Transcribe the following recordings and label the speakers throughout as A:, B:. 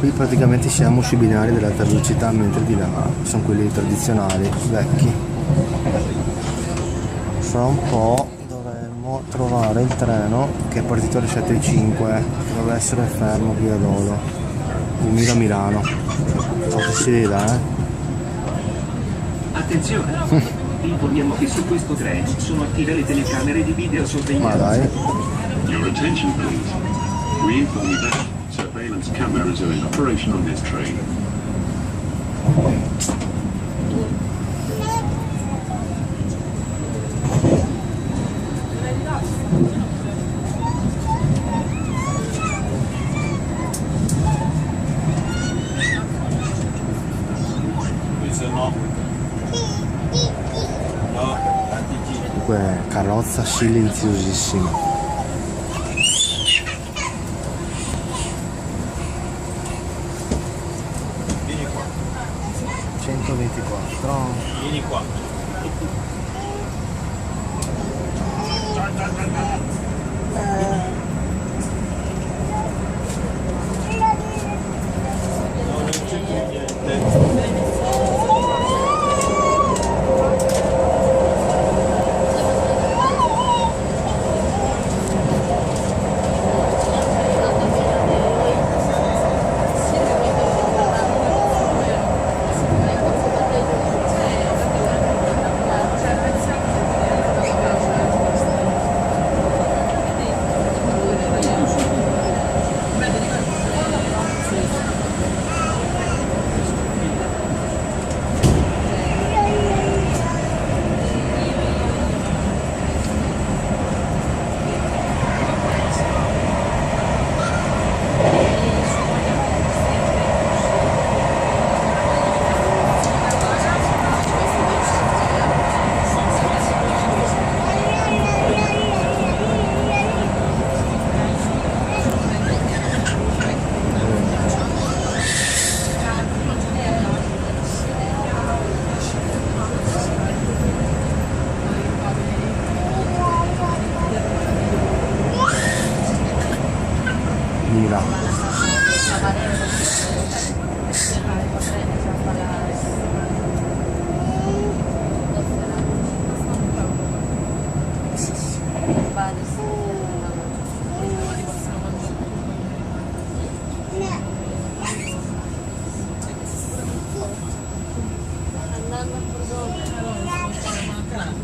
A: Qui praticamente siamo sui binari dell'alta velocità, mentre di là sono quelli tradizionali, vecchi. Fra un po' dovremmo trovare il treno che è partito alle 7:05, dovrebbe essere fermo qui ad Olo, 2000 Milano. So che si veda,
B: Attenzione! Informiamo che su questo treno sono attive le telecamere di videosorveglianza.
A: Ma dai.
C: Your attention, please. We inform you that surveillance cameras are in operation on this train.
A: Comunque carrozza silenziosissima. 124.
D: Vieni qua. Non c'è più niente.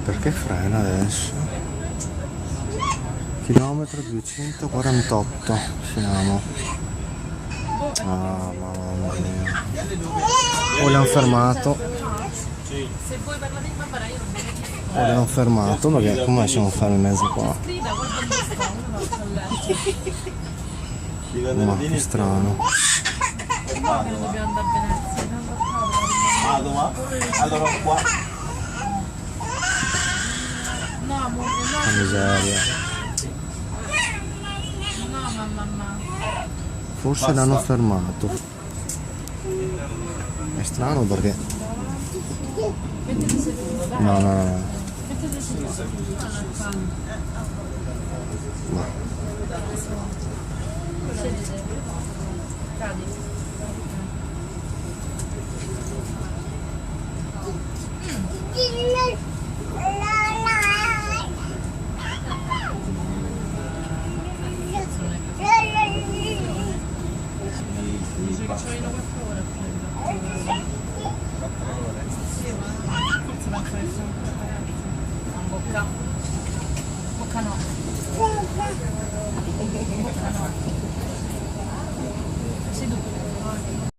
A: Perché frena adesso? Chilometro 248 siamo. Ah, mamma mia. O l'hanno fermato. O l'hanno fermato, perché come siamo fermi in mezzo qua? Ma che strano.
D: Allora qua.
A: Che miseria. Forse l'hanno fermato. È strano perché... No, no, no. No.
E: Bocca no.